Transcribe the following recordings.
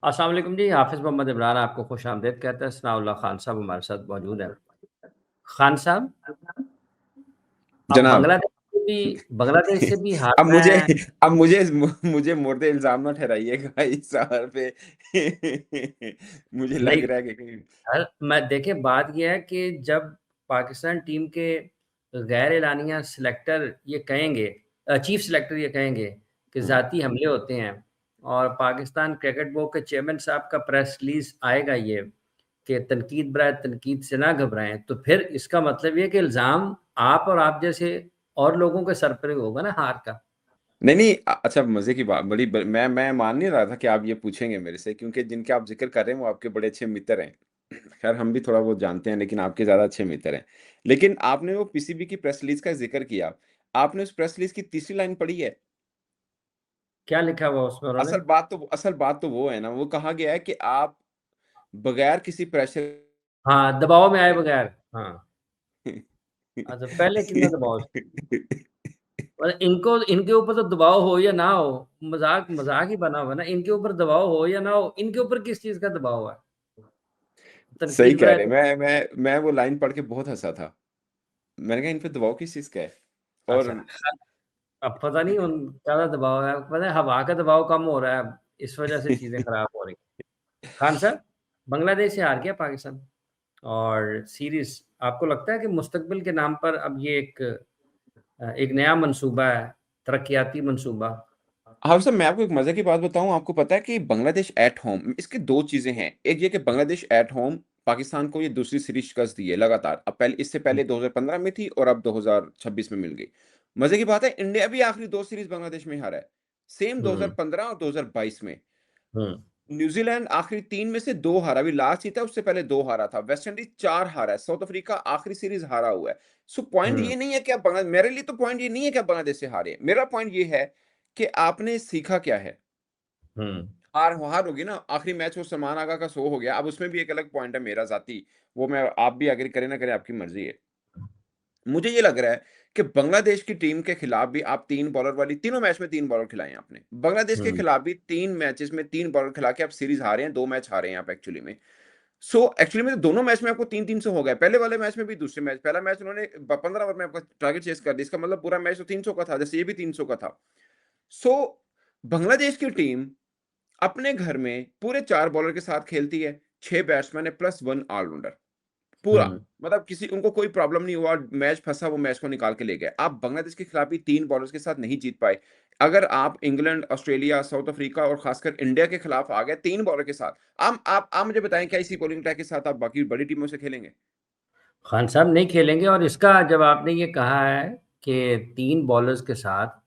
अस्सलाम वालेकुम जी, हाफ़िज़ मोहम्मद इमरान आपको खुश-आमदीद कहते हैं। सनाउल्लाह खान साहब हमारे साथ मौजूद हैं। खान साहब, आप जनाब। बांग्लादेश से भी हार अब रहे मुझे हैं। अब मुझे मुझे मुर्दे इल्ज़ाम ना ठहराइएगा इस सवाल पे। मुझे लग नहीं, रहा है कि कहीं मैं देखिए बात ये है कि जब पाकिस्तान टीम के गैर एलानिया सिलेक्टर ये कहेंगे चीफ सिलेक्टर ये कहेंगे कि ज़ाती हमले होते हैं और पाकिस्तान क्रिकेट बोर्ड के चेयरमैन साहब का प्रेस रिलीज़ आएगा ये कि तनकीद बराए तनकीद से ना घबराएँ, तो फिर इसका मतलब ये है कि इल्ज़ाम आप और आप जैसे और लोगों के सर पे होगा ना हार का। नहीं, नहीं अच्छा मज़े की बात बड़ी ब मैं मान नहीं रहा था कि आप ये पूछेंगे मेरे से क्योंकि जिनके आप ज़िक्र कर रहे हैं वो आपके बड़े अच्छे मित्र हैं। ख़ैर हम भी थोड़ा बहुत जानते हैं लेकिन आपके ज़्यादा अच्छे मित्र हैं। लेकिन आपने वो पीसीबी की प्रेस रिलीज़ का ज़िक्र किया। आपने उस प्रेस रिलीज़ की तीसरी लाइन पढ़ी है? क्या लिखा हुआ उसमें उन्होंने? असल बात तो वो है ना, वो कहा गया है कि आप बगैर किसी प्रेशर हाँ, दबाव में आए बगैर। हाँ, अच्छा पहले कितना दबाव और इनको इनके ऊपर तो दबाव हो या ना हो, मज़ाक मज़ाक ही बना हुआ है ना, इनके ऊपर दबाव हो या ना हो, इनके ऊपर किस चीज़ का दबाव है? सही तनकीद कह बराए रहे हैं। मैं वो लाइन पढ़ के बहुत हँसा था। मैंने कहा इन पे दबाव किस चीज़ का है? और अच्छा, अब पता नहीं उन ज़्यादा दबाव है, पता है हवा का दबाव कम हो रहा है, इस वज़ह से चीज़ें खराब हो रही हैं। खान साहब, बांग्लादेश से हार गया पाकिस्तान और सीरीज़ आपको लगता है कि मुस्तकबिल के नाम पर अब ये एक नया मंसूबा है, तरक्कियाती मंसूबा? हाँ, सर मैं आपको एक मज़े की बात बताऊँ, आपको पता है कि बांग्लादेश एट होम इसकी 2 चीज़ें हैं। एक ये कि बांग्लादेश एट होम पाकिस्तान को ये दूसरी सीरीज़ शिकस्त दी है लगातार। अब पहले इससे हुँ, पहले 2015 में थी और अब 2026 में मिल गई। मज़े की बात है इंडिया भी आखिरी 2 सीरीज़ बांग्लादेश में हारा है। सेम हुँ, 2015 और 2022 में। हुँ, न्यूजीलैंड आखिरी 3 में से 2 हारा, अभी लास्ट ही था उससे पहले 2 हारा था। वेस्ट इंडीज़ 4 हारा है, साउथ अफ्रीका आखिरी सीरीज़ हारा हुआ है। सो पॉइंट हुँ, ये नहीं है कि आप बांग्ला मेरे लिए तो पॉइंट ये नहीं है कि आप बांग्लादेश से हारे हैं। मेरा पॉइंट ये है कि आपने सीखा क्या है? हुँ, हार हार होगी ना, आखिरी मैच वो सलमान आगा का शो हो गया। अब उसमें भी एक अलग पॉइंट है मेरा ज़ाती, वो मैं आप भी एग्री करें ना करें आपकी मर्ज़ी है। मुझे ये लग रहा है कि बांग्लादेश की टीम के खिलाफ भी आप 3 बॉलर वाली तीनों मैच में 3 बॉलर खिलाए हैं आपने। बांग्लादेश के हुँ, खिलाफ भी 3 मैचेस में 3 बॉलर खिला के आप सीरीज़ हारे हैं, 2 मैच हारे हैं आप एक्चुअली में। सो एक्चुअली में तो दोनों मैच में आपको 3-3 से हो गया। पहले वाले मैच में भी दूसरे मैच पहला मैच उन्होंने 15 ओवर में आपका टारगेट चेज़ कर दिया। इसका मतलब पूरा मैच तो 300 का था, जैसे ये भी 300 का था। सो बांग्लादेश की टीम अपने घर में पूरे 4 बॉलर के साथ खेलती है, 6 बैट्समैन है प्लस 1 ऑलराउंडर, पूरा। हुँ। मतलब किसी उनको कोई प्रॉब्लम नहीं हुआ, मैच फँसा, वो मैच को निकाल के ले गए। आप बांग्लादेश के खिलाफ भी 3 बॉलर्स के साथ नहीं जीत पाए। अगर आप इंग्लैंड, ऑस्ट्रेलिया, साउथ अफ्रीका और खासकर इंडिया के खिलाफ आ गए 3 बॉलर के साथ, आप मुझे बताएँ क्या इसी बॉलिंग अटैक के साथ आप बाकी बड़ी टीमों से खेलेंगे? खान साहब नहीं खेलेंगे और इसका जब आपने ये कहा है कि 3 बॉलर्स के साथ,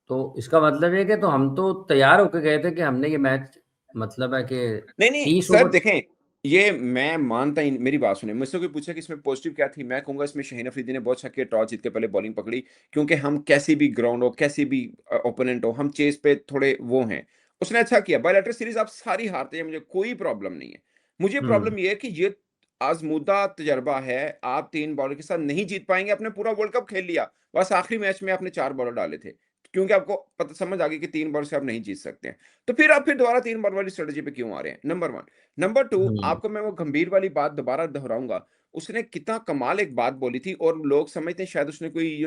तो इसका मतलब ये है कि तो हम तो तैयार होके गए थे कि हमने ये मैच मतलब है कि नहीं, नहीं, 30 सर ओवर देखें, ये मैं मानता ही मेरी बात सुनिए, मुझसे कोई पूछे कि इसमें पॉज़िटिव क्या थी? मैं कहूँगा इसमें शाहीन अफरीदी ने बहुत छक्के टॉस जीत के पहले बॉलिंग पकड़ी, क्योंकि हम कैसी भी ग्राउंड हो, कैसी भी ओपोनेंट हो, हम चेज़ पे थोड़े वो हैं। उसने अच्छा किया, बायलैटरल सीरीज़ आप सारी हारते हैं, मुझे कोई प्रॉब्लम नहीं है। मुझे हुँ, प्रॉब्लम ये है कि ये आज़मूदा तजर्बा है, आप 3 बॉलर के साथ नहीं जीत पाएँगे, आपने पूरा वर्ल्ड कप खेल लिया, बस आखिरी मैच में आपने 4 बॉलर डाले थे, क्योंकि आपको पता समझ आ गई कि 3 बॉलर से आप नहीं जीत सकते हैं। तो फिर आप फिर दोबारा 3 बॉल वाली स्ट्रेटजी पे क्यों आ रहे हैं? नंबर 1। नंबर 2 हुँ, आपको मैं वो गंभीर वाली बात दोबारा दोहराऊँगा। उसने कितना कमाल एक बात बोली थी और लोग समझते हैं शायद उसने कोई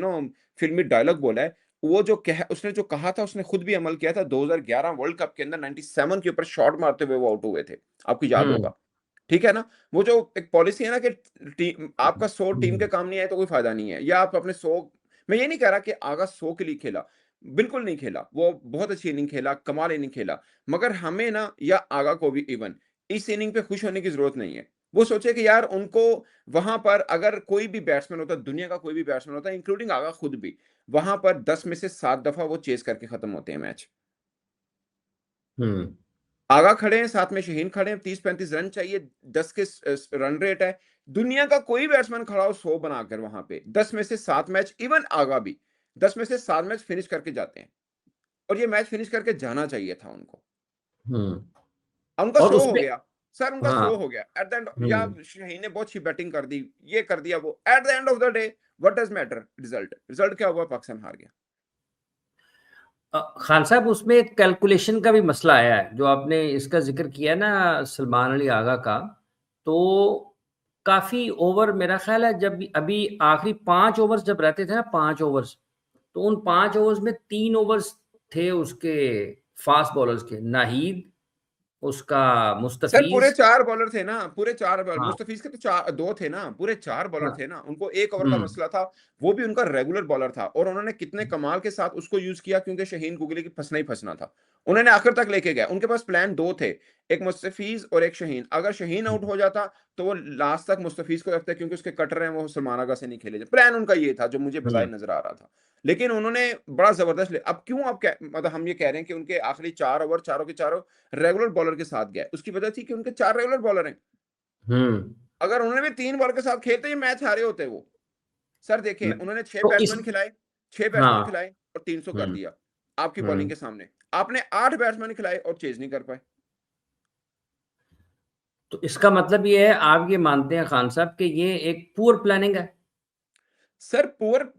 फ़िल्मी डायलॉग बोला है। वो जो कह उसने जो कहा था उसने खुद भी अमल किया था 2011 वर्ल्ड कप के अंदर 97 के ऊपर शॉट मारते हुए वो आउट हुए थे। आपको याद हुँ, होगा। ठीक है ना? वो जो एक पॉलिसी है ना कि आपका 100 टीम के हुँ, काम नहीं आए तो कोई फ़ायदा नहीं है या आप अपने 100 मैं ये नहीं कह रहा कि आगा 100 के लिए खेला। बिल्कुल नहीं खेला। वो बहुत अच्छी इनिंग खेला, कमाल इनिंग खेला। मगर हमें ना या आगा को भी इवन इस इनिंग पे खुश होने की ज़रूरत नहीं है। वो सोचे कि यार उनको वहाँ पर अगर कोई भी बैट्समैन होता, दुनिया का कोई भी बैट्समैन होता, इंक्लूडिंग आगा खुद भी, वहाँ पर 10 में से 7 दफ़ा वो चेज़ करके खत्म होते हैं मैच। हुँ। आगा खड़े हैं, साथ में शाहीन खड़े हैं, 30-35 रन चाहिए, 10 के रन रेट है। दुनिया का कोई बैट्समैन खड़ा हो 100 बनाकर वहाँ पे, 10 में से 7 मैच इवन आगा भी, 10 में से 7 मैच फिनिश करके जाते हैं और ये मैच फिनिश करके जाना चाहिए था उनको। हुँ, उनका और शो हो उसमें गया, सर उनका हाँ, शो हो गया। एट द एंड या हुँ, शाहीन ने बहुत अच्छी बैटिंग कर दी, ये कर दिया वो। At the end of the day what does matter result? Result क्या हुआ? पाकिस्तान हार गया। खान साहब उसमें एक कैलकुलेशन का भी मसला आया है, जो आपने इसका ज़िक्र किया ना सलमान अली आगा का, तो काफ़ी ओवर मेरा ख़्याल है जब अभी आखिरी 5 ओवर्स जब रहते थे ना 5 ओवर्स, तो उन 5 ओवर्स में 3 ओवर्स थे उसके फ़ास्ट बॉलर्स के, नाहीद, उसका सर पूरे मुस्तफ़ीज़। 4 बॉलर थे ना, पूरे 4 बॉलर, हाँ, मुस्तफिज के तो 2 थे ना, पूरे 4 बॉलर हाँ। थे ना, उनको 1 ओवर का हुँ, मसला था, वो भी उनका रेगुलर बॉलर था और उन्होंने कितने कमाल के साथ उसको यूज़ किया क्योंकि शाहीन गुगली की फँसना ही फँसना था। उन्होंने आखिर तक लेके गए, उनके पास प्लान 2 थे, एक मुस्तफिज और एक शाहीन, अगर शाहीन हुँ, आउट हो जाता, तो वो लास्ट तक मुस्तफिज को रखते क्योंकि उसके कटर हैं, वो सलमान आगा से नहीं खेले, प्लान उनका ये था जो मुझे हुँ। बज़ाहिर नज़र आ रहा था। लेकिन उन्होंने बड़ा ज़बरदस्त अब क्यों आप कह मतलब हम ये कह रहे हैं कि उनके आखिरी 4 ओवर चारों के चारों रेगुलर बॉलर के साथ गए। उसकी वजह थी कि उनके 4 रेगुलर बॉलर हैं। हुँ। अगर उन्होंने भी 3 बॉलर के साथ खेलते ये मैच हारे होते वो। सर देखिए मैं उन्होंने 6 तो इस बैट्समैन खिलाए, 6 बैट्समैन हाँ। खिलाए और 300 कर हुँ, दिया, आपकी बॉलिंग हुँ। के सामने। आपने 8 बैट्समैन खिलाए और चेज़ नहीं कर पाए। तो इसका मतलब ये है आप ये मानते हैं खान साहब कि ये एक पुअर प्लानिंग है? सर पुअर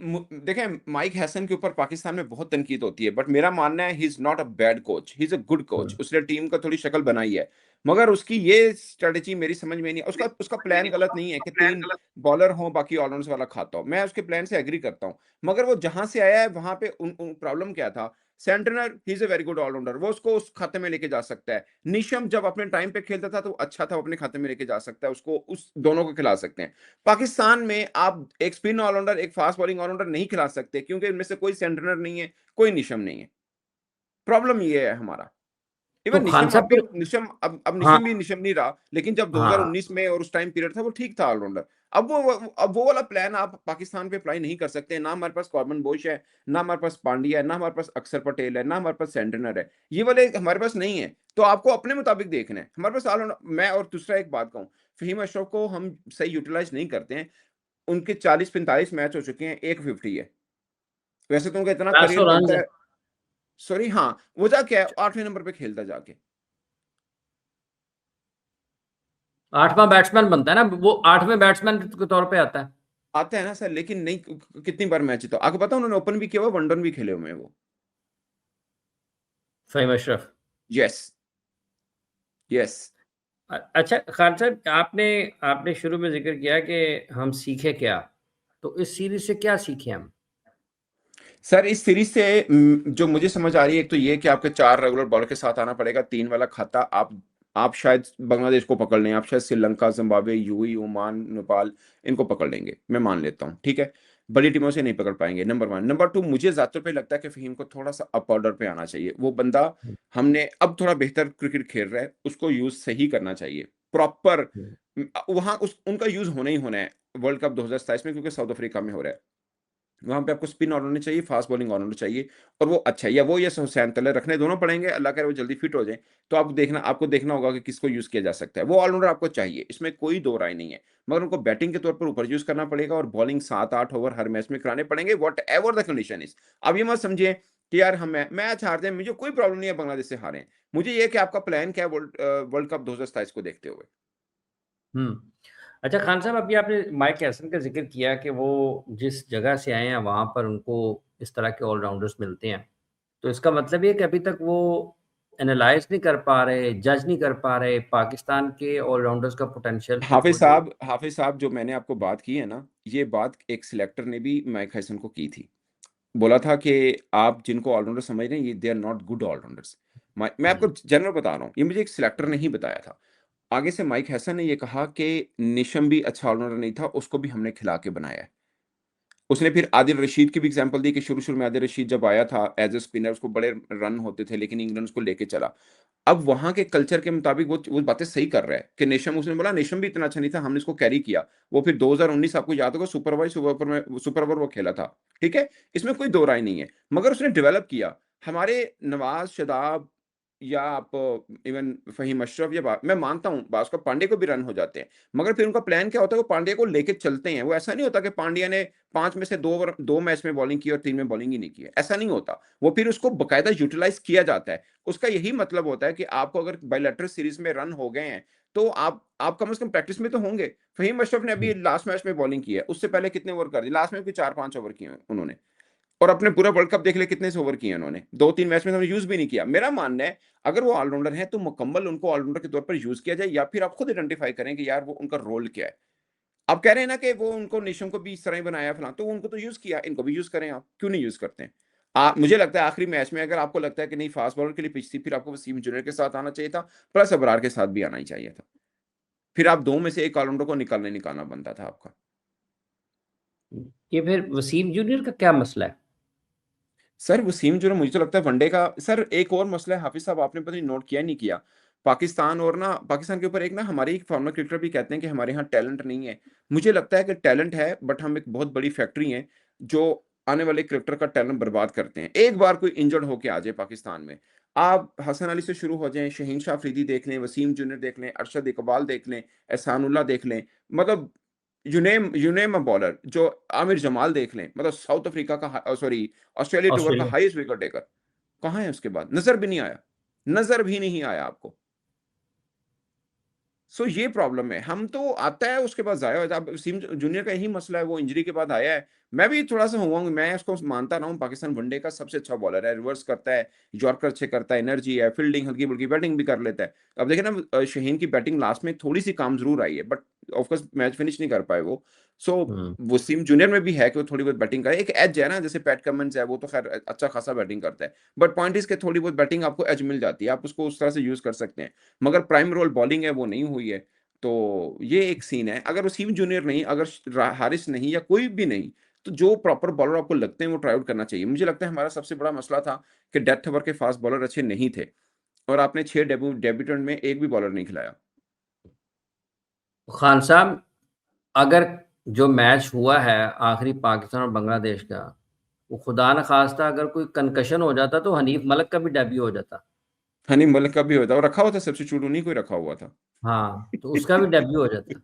देखें माइक हैसन के ऊपर पाकिस्तान में बहुत तनकीद होती है बट मेरा मानना है he is not a bad coach, he is a good hmm. Coach. उसने टीम का थोड़ी शक्ल बनाई है मगर उसकी ये स्ट्रेटेजी मेरी समझ में नहीं, उसका उसका प्लान गलत नहीं है कि 3 बॉलर हो बाकी ऑलराउंडर्स वाला खाता हो, मैं उसके प्लान से एग्री करता हूं। मगर वो जहां से आया है वहां पे उन प्रॉब्लम क्या था। Santner he is a very good allrounder, वो उसको उस खाते में लेके जा सकता है। निशम जब अपने टाइम पे खेलता था तो अच्छा था, वो अपने खाते में लेके जा सकता है, उसको उस दोनों को खिला सकते हैं। पाकिस्तान में आप एक स्पिन ऑलराउंडर, एक फास्ट बॉलिंग ऑलराउंडर नहीं खिला सकते क्योंकि इनमें से कोई सेंटनर नहीं है, कोई निशम नहीं है। प्रॉब्लम ये है हमारा। तो इवन खान निशम अब साहब भी फिर निशम अब हाँ, निशम भी निशम नहीं रहा, लेकिन जब हाँ। 2019 में और उस टाइम पीरियड था वो ठीक था ऑलराउंडर। अब वो वाला प्लान आप पाकिस्तान पे अप्लाई नहीं कर सकते। ना हमारे पास कॉर्बन बोश है, ना हमारे पास पांड्या है, ना हमारे पास अक्षर पटेल है, ना हमारे पास सेंटनर है। ये वाले हमारे पास नहीं है। तो आपको अपने मुताबिक देखना है। हमारे पास ऑलराउंडर मैं और दूसरा एक बात कहूँ, फ़हीम अशरफ को हम सही यूटिलाइज़ नहीं करते हैं। उनके 40-45 मैच हो चुके हैं, 1 50 है। वैसे तो उनका इतना 400 करियर रन्स बनता है। है। सॉरी हाँ, वजह क्या है 8वें नंबर पे खेलता जाके। 8वाँ बैट्समैन बनता है ना, वो 8वें बैट्समैन के तौर पे आता है। आता है ना सर लेकिन नहीं कितनी बार मैच जीता। आपको पता है उन्होंने ओपन भी किया हुआ है, वन डाउन भी खेले हुए हैं वो। फ़हीम अशरफ। Yes, yes. अच्छा खान साहब आपने आपने शुरू में ज़िक्र किया कि हम सीखे क्या? तो इस सीरीज़ से क्या सीखे हम? सर इस सीरीज से जो मुझे समझ आ रही है एक तो ये कि आपके 4 रेगुलर बॉलर के साथ आना पड़ेगा, 3 वाला खाता आप शायद बांग्लादेश को पकड़ लें, आप शायद Sri Lanka, Zimbabwe, UAE, Oman, Nepal इनको पकड़ लेंगे, मैं मान लेता हूँ, ठीक है? बड़ी टीमों से नहीं पकड़ पाएँगे, नंबर 1। नंबर 2 मुझे ज़्यादातर पे लगता है कि फ़हीम को थोड़ा-सा अप ऑर्डर पे आना चाहिए। वो बंदा हुँ, हमने अब थोड़ा बेहतर क्रिकेट खेल रहा है, उसको यूज़ सही करना चाहिए। प्रॉपर हुँ, वहाँ उस उनका यूज़ होना ही होना है वर्ल्ड कप 2027 में क्योंकि साउथ अफ्रीका में हो रहा है। वहाँ पे आपको स्पिन ऑलराउंडर चाहिए, फास्ट बॉलिंग ऑलराउंडर चाहिए और वो अच्छा है या वो या हुसैन तलर रखने दोनों पड़ेंगे, अल्लाह करे वो जल्दी फिट हो जाएँ। तो आपको देखना होगा कि किसको यूज़ किया जा सकता है। वो ऑलराउंडर आपको चाहिए, इसमें कोई दो राय नहीं है। मगर उनको बैटिंग के तौर पर ऊपर यूज़ करना पड़ेगा और बॉलिंग 7-8 ओवर हर मैच में कराने पड़ेंगे व्हाटएवर द कंडीशन इज़। अब ये मत समझिए कि यार हम मैच हार जाएँ, मुझे कोई प्रॉब्लम नहीं है बांग्लादेश से हारें। मुझे ये है कि आपका प्लान क्या है वर्ल्ड कप 2027 को देखते हुए? हुँ। अच्छा खान साहब अभी आपने माइक हैसन का ज़िक्र किया कि वो जिस जगह से आए हैं वहाँ पर उनको इस तरह के ऑल-राउंडर्स मिलते हैं। तो इसका मतलब ये है कि अभी तक वो एनालाइज़ नहीं कर पा रहे, जज नहीं कर पा रहे पाकिस्तान के ऑल-राउंडर्स का पोटेंशियल वो जो हाफ़िज़ साहब जो मैंने आपको बात की है ना, ये बात एक सिलेक्टर ने भी माइक हैसन को की थी। बोला था कि आप जिनको ऑलराउंडर समझ रहे हैं ये they are not good allrounders. मैं हुँ, आपको जनरल बता रहा हूँ, ये मुझे एक सिलेक्टर ने ही बताया था। आगे से माइक हैसन ने ये कहा कि निशम भी अच्छा ऑलराउंडर नहीं था, उसको भी हमने खिला के बनाया है। उसने फिर आदिल रशीद की भी एग्ज़ाम्पल दी कि शुरू-शुरू में आदिल रशीद जब आया था एज़ अ स्पिनर उसको बड़े रन होते थे, लेकिन इंग्लैंड उसको लेके चला। अब वहाँ के कल्चर के मुताबिक वो बातें सही कर रहा है कि नेशम उसने बोला नेशम भी इतना अच्छा नहीं था, हमने इसको कैरी किया। वो फिर 2019 आपको याद होगा सुपर ओवर वो खेला था, ठीक है? इसमें कोई दो राय नहीं है, मगर उसने डेवलप किया। हमारे नवाज़, शादाब या आप इवन फ़हीम अशरफ या मैं मानता हूँ बाज़ का पांड्या को भी रन हो जाते हैं, मगर फिर उनका प्लान क्या होता है वो पांड्या को लेके चलते हैं। वो ऐसा नहीं होता कि पांड्या ने 5 में से 2 मैच में बॉलिंग की और 3 में बॉलिंग ही नहीं की है, ऐसा नहीं होता। वो फिर उसको बाकायदा यूटिलाइज़ किया जाता है। उसका यही मतलब होता है कि आपको अगर बायलैटरल सीरीज़ में रन हो गए हैं, तो आप कम से कम प्रैक्टिस में तो होंगे। फ़हीम अशरफ ने हुँ, अभी लास्ट मैच में बॉलिंग की है, उससे पहले कितने ओवर कर दिए? लास्ट में भी 4-5 ओवर किए हैं उन्होंने। और अपने पूरा वर्ल्ड कप देख ले कितने से ओवर किए उन्होंने, 2-3 मैच में उन्होंने यूज़ भी नहीं किया। मेरा मानना है अगर वो ऑलराउंडर हैं तो मुकम्मल उनको ऑलराउंडर के तौर पर यूज़ किया जाए या फिर आप खुद आइडेंटिफ़ाई करें कि यार वो उनका रोल क्या है। आप कह रहे हैं ना कि वो उनको निशम को भी इस तरह ही बनाया फलाना, तो उनको तो यूज़ किया, इनको भी यूज़ करें आप, क्यों नहीं यूज़ करते हैं? मुझे लगता है आखिरी मैच में अगर आपको लगता है कि नहीं फास्ट बॉलर के लिए पिच थी, फिर आपको वसीम जूनियर के साथ आना चाहिए था, प्लस अबरार के साथ भी आना ही चाहिए था। फिर आप 2 में से एक ऑलराउंडर को निकालना बनता था आपका। ये फिर वसीम जूनियर का क्या मसला है? सर वसीम जो है मुझे तो लगता है वनडे का सर एक और मसला है हाफ़िज़ साहब आपने पता नहीं नोट किया नहीं किया। पाकिस्तान के ऊपर एक ना हमारे एक फॉर्मर क्रिकेटर भी कहते हैं कि हमारे यहाँ टैलेंट नहीं है। मुझे लगता है कि टैलेंट है बट हम एक बहुत बड़ी फैक्ट्री हैं जो आने वाले क्रिकेटर का टैलेंट बर्बाद करते हैं। एक बार कोई इंजर्ड होके आ जाए पाकिस्तान में, आप हसन अली से शुरू हो जाएँ, शहीन शाह अफरीदी देख लें, वसीम जूनियर देख लें, अरशद इकबाल देख लें, एहसानुल्लाह देख लें, मतलब यू नेम अ बॉलर जो आमिर जमाल देख लें, मतलब साउथ अफ्रीका का सॉरी ऑस्ट्रेलिया टूर का ऑस्ट्रेलिया। हाईएस्ट विकेट टेकर, कहाँ है उसके बाद? नज़र भी नहीं आया, नज़र भी नहीं आया आपको। सो ये प्रॉब्लम है। हम तो आता है उसके बाद ज़ाया हो जाता है। अब वसीम जूनियर का यही मसला है, वो इंजरी के बाद आया है। मैं भी थोड़ा-सा हुआ हूँ, मैं उसको मानता रहा हूँ पाकिस्तान वनडे का सबसे अच्छा बॉलर है, रिवर्स करता है, यॉर्कर अच्छे करता है, एनर्जी है, फील्डिंग हल्की-फुल्की बैटिंग भी कर लेता है। अब देखिए ना शहीन की बैटिंग लास्ट में थोड़ी-सी काम ज़रूर आई है, but of course match finish नहीं कर पाए वो। सो हुँ। वसीम जूनियर में भी है कि वो थोड़ी बहुत बैटिंग करे। एक एज है ना, जैसे पैट कमिंस है, वो तो खैर अच्छा खासा बैटिंग करता है। बट पॉइंट इज़ कि थोड़ी बहुत बैटिंग आपको एज मिल जाती है, आप उसको उस तरह से यूज़ कर सकते हैं। मगर प्राइम रोल बॉलिंग है, वो नहीं हुई है। तो ये एक सीन है। अगर वसीम जूनियर नहीं, अगर हारिस नहीं या कोई भी नहीं, तो जो प्रॉपर बॉलर आपको लगते हैं वो ट्राई आउट करना चाहिए। मुझे लगता है हमारा सबसे बड़ा मसला था कि डेप्थ ओवर के फास्ट बॉलर अच्छे नहीं थे और आपने 6 डेब्यूटेंट में एक भी बॉलर नहीं खिलाया। खान साहब, अगर जो मैच हुआ है आखिरी पाकिस्तान और बांग्लादेश का, वो खुदा न ख़ास्ता अगर कोई कंकशन हो जाता तो हनीफ मलिक का भी डेब्यू हो जाता। हनी मलिक का भी होता और रखा हुआ था सब्स्टिट्यूट उन्हीं को ही रखा हुआ था। हाँ, तो उसका भी डेब्यू हो जाता।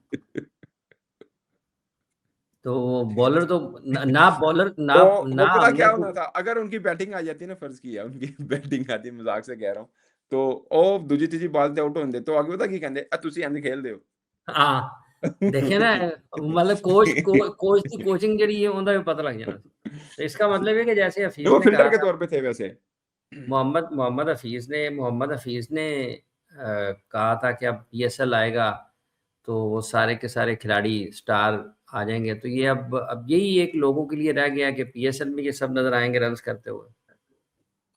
तो बॉलर तो ना बॉलर ना वो ना पता हमने क्या को। होना था, अगर उनकी बैटिंग आ जाती है ना, फ़र्ज़ किया उनकी बैटिंग आती है, मज़ाक से कह रहा हूँ, तो ਉਹ ਦੂਜੀ ਤੀਜੀ ਬਾਲ ਤੇ ਆਊਟ ਹੁੰਦੇ तो आगे पता ਕੀ ਕਹਿੰਦੇ ਤੁਸੀਂ ਇੰਝ ਖੇਲਦੇ ਹੋ। हाँ, देखे ना, मतलब कोच की कोचिंग जड़ी है उनका भी पता लग जाना। तो इसका मतलब है कि जैसे हफीज वो ने फ़िल्टर कहा के था, तौर पे थे वैसे। मोहम्मद हफीज ने कहा था कि अब पीएसएल आएगा तो वो सारे के सारे खिलाड़ी स्टार आ जाएंगे, तो ये अब यही एक लोगों के लिए रह गया कि पीएसएल में ये सब नजर आएंगे रन्स करते हुए।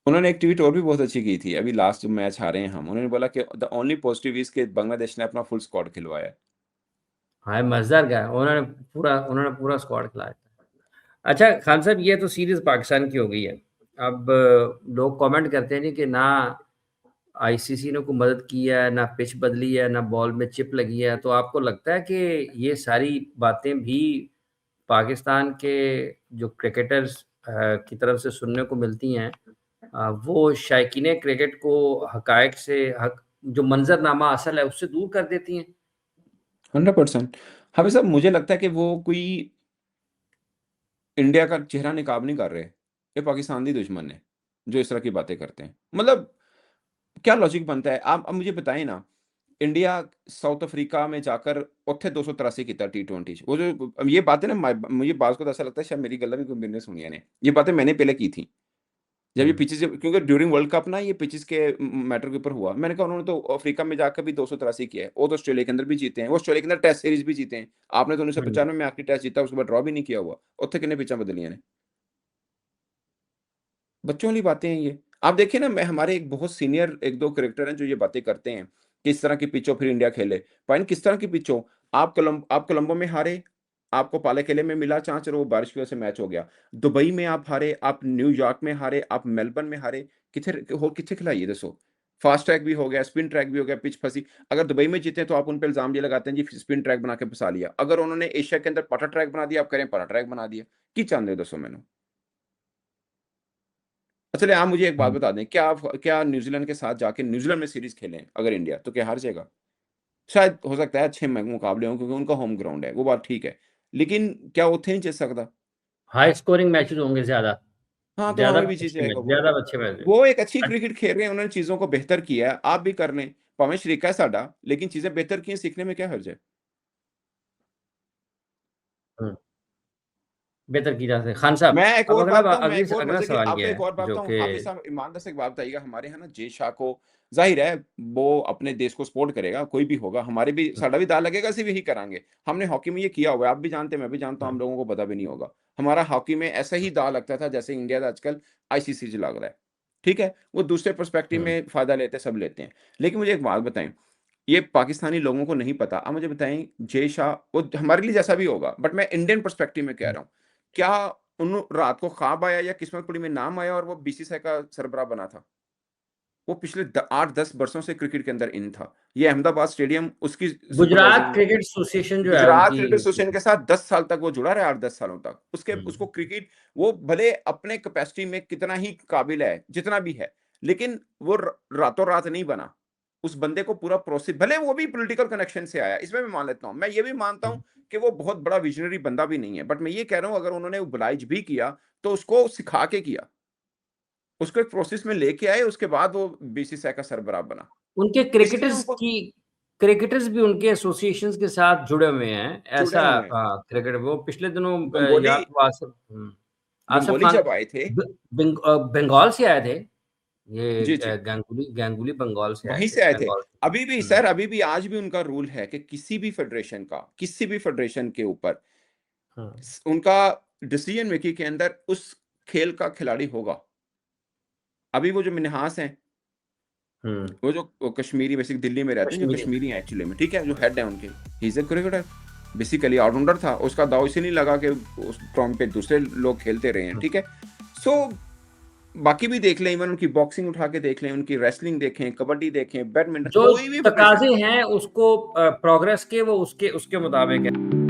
उन्होंने एक ट्वीट और भी बहुत अच्छी की थी, अभी लास्ट जो मैच हारे हैं हम, उन्होंने बोला कि द ओनली पॉजिटिव इज़ कि बांग्लादेश ने अपना फुल स्क्वाड खिलवाया है। हाँ, मजेदार गया, उन्होंने पूरा स्क्वाड खिलाया। अच्छा खान साहब, ये तो सीरीज पाकिस्तान की हो गई है। अब लोग कमेंट करते हैं जी कि ना आईसीसी ने कोई मदद की है, ना पिच बदली है, ना बॉल में चिप लगी है, तो आपको लगता है कि ये सारी बातें भी पाकिस्तान के जो क्रिकेटर्स की तरफ से सुनने को मिलती हैं, वो शायकीन क्रिकेट को हकायक से जो मंजरनामा असल है उससे दूर कर देती हैं? 100% हाँ, वैसे मुझे लगता है कि वो कोई इंडिया का चेहरा नकाब नहीं कर रहे। ये पाकिस्तान दी दुश्मन है, जो इस तरह की बातें करते हैं। मतलब क्या लॉजिक बनता है? आप अब मुझे बताएँ ना, इंडिया साउथ अफ्रीका में जाकर उत्थे 283 कीता टी20 च। वो जो ये बातें ना मुझे बाज़ को तो ऐसा लगता है शायद मेरी गल्लां भी कोई मेरे ने सुनियां ने। ये बातें मैंने पहले की थी। जब ये हुँ, पिचेज़ क्योंकि ड्यूरिंग वर्ल्ड कप ना ये पिचेज़ के मैटर के ऊपर हुआ। मैंने कहा उन्होंने तो अफ्रीका में जाकर भी 283 किया है। वो तो ऑस्ट्रेलिया के अंदर भी जीते हैं। वो ऑस्ट्रेलिया के अंदर टेस्ट सीरीज़ भी जीते हैं। आपने तो हुँ, 1995 में आखिरी टेस्ट जीता, उसके बाद ड्रॉ भी नहीं किया हुआ। उत्थे किन्ने पिचां बदलियां ने? बच्चों वाली बातें हैं ये। आप देखिए ना मैं हमारे एक बहुत सीनियर 1-2 क्रिकेटर हैं जो ये बातें करते हैं, कि इस तरह की पिच हो फिर इंडिया खेले। पॉइंट किस तरह की पिच हो? आप कोलंबो में हारे, आपको पाले-खेले में मिला चाँस और वो बारिश की वजह से मैच हो गया। दुबई में आप हारे, आप न्यूयॉर्क में हारे, आप मेलबर्न में हारे, कित्थे खिलाई ये दसो? फास्ट ट्रैक भी हो गया, स्पिन ट्रैक भी हो गया, पिच फँसी। अगर दुबई में जीते तो आप उन पे इल्ज़ाम ये लगाते हैं जी स्पिन ट्रैक बना के फँसा लिया। अगर उन्होंने एशिया के अंदर पटा ट्रैक बना दिया, आप कह रहे हैं पटा ट्रैक बना दिया। की चाਹੁੰਦੇ हो दसो मैनू? चलिए आप मुझे एक बात हुँ। बता दें, क्या न्यूज़ीलैंड के साथ जाके न्यूज़ीलैंड में सीरीज़ खेलें अगर इंडिया, तो क्या हार जाएगा? शायद हो सकता है अच्छे मुकाबले हों क्योंकि उनका होम ग्राउंड है, वो बात ठीक है। लेकिन क्या उत्थे नहीं जीत सकता? हाई स्कोरिंग मैचेज़ होंगे ज़्यादा, हाँ, तो वहाँ ज़्यादा में भी जीत अच्छे मैच, जाएगा वो। ज़्यादा अच्छे मैच। वो एक अच्छी अ, क्रिकेट खेल रहे हैं, उन्होंने चीज़ों को बेहतर किया है, आप भी कर लें। भावें शरीका है साडा, लेकिन चीज़ें बेहतर की हैं, सीखने में क्या हर्ज है? हुँ। बेहतर की जा सके। खान साहब, मैं एक अब और अगला बात बताऊँ, मैं अगली एक और अगला मज़े की सवाल आपको ये एक है और बात जो बताऊँ, कि हाफ़िज़ साहब ईमानदारी से एक बात बताइएगा, हमारे यहाँ ना जय शाह को ज़ाहिर है वो अपने देश को सपोर्ट करेगा, कोई भी होगा, हमारे भी हुँ, साडा भी दाल लगेगा, ਅਸੀਂ भी यही करांगे। हमने हॉकी में ये किया हुआ है, आप भी जानते हैं, मैं भी जानता हूँ, हुँ, हम लोगों को पता भी नहीं होगा। हमारा हॉकी में ऐसा ही हुँ, दाव लगता था जैसे इंडिया का आजकल आईसीसी लग रहा है, ठीक है? वो दूसरे पर्सपेक्टिव हुँ, में फ़ायदा लेते हैं, सब लेते हैं। लेकिन मुझे एक बात बताएँ, ये पाकिस्तानी लोगों को नहीं पता, आप मुझे बताएँ जय शाह वो हमारे लिए जैसा भी होगा, बट मैं इंडियन पर्सपेक्टिव में कह हुँ। रहा हूँ। क्या उन्हों रात को ख्वाब आया या किस्मत पुड़ी में नाम आया और वो बीसीसीआई का सरबराह बना था? वो पिछले 8-10 वर्षों से क्रिकेट के अंदर इन था। ये अहमदाबाद स्टेडियम उसकी गुजरात सुपरवाइजिंग में क्रिकेट एसोसिएशन जो है गुजरात उनकी क्रिकेट एसोसिएशन के साथ 10 साल तक वो जुड़ा रहा, 8-10 सालों तक। उसके हुँ, उसको क्रिकेट वो भले अपने कैपेसिटी में कितना ही काबिल है, जितना भी है, लेकिन वो रातों-रात नहीं बना। उस बंदे को पूरा प्रोसेस भले वो भी पॉलिटिकल कनेक्शन से आया, इसमें मैं मान लेता हूँ। मैं ये भी मानता हुँ। हूँ कि वो बहुत बड़ा विज़नरी बंदा भी नहीं है। बट मैं ये कह रहा हूँ अगर उन्होंने ओब्लाइज भी किया, तो उसको सिखा के किया। उसको एक प्रोसेस में लेके आए, उसके बाद वो बीसीसीआई का सरबराह बना। उनके इसलिए क्रिकेटर्स उनको की क्रिकेटर्स भी उनके एसोसिएशंस के साथ जुड़े हुए हैं। जुड़े ऐसा हुए हैं। क्रिकेट वो पिछले दिनों गंगोली याद तो आसिफ गंगोली खान जब आए थे बंगाल से आए थे। ये जी, जी। गांगुली गांगुली बंगाल से आए वहीं थे, से आए थे। बंगाल से। अभी भी हुँ, सर अभी भी आज भी उनका रूल है कि किसी भी फेडरेशन के ऊपर हाँ, उनका डिसीजन मेकिंग के अंदर उस खेल का खिलाड़ी होगा। अभी वो जो मिन्हास हैं, हुँ, वो कश्मीरी बेसिक दिल्ली में रहते हैं, जो कश्मीरी। कश्मीरी हैं एक्चुअली में, ठीक है? जो हुँ, हेड है उनके, he is a cricketer. Basically allrounder था। उसका दाँव इसे नहीं लगा कि उस टर्म पे दूसरे लोग खेलते रहे हैं, हुँ। ठीक है? सो बाकी भी देख लें, इवन उनकी बॉक्सिंग उठा के देख लें, उनकी रेसलिंग देखें, कबड्डी देखें, बैडमिंटन जो कोई भी फेडरेशन तकाज़े हैं उसको प्रोग्रेस के वो उसके उसके मुताबिक है।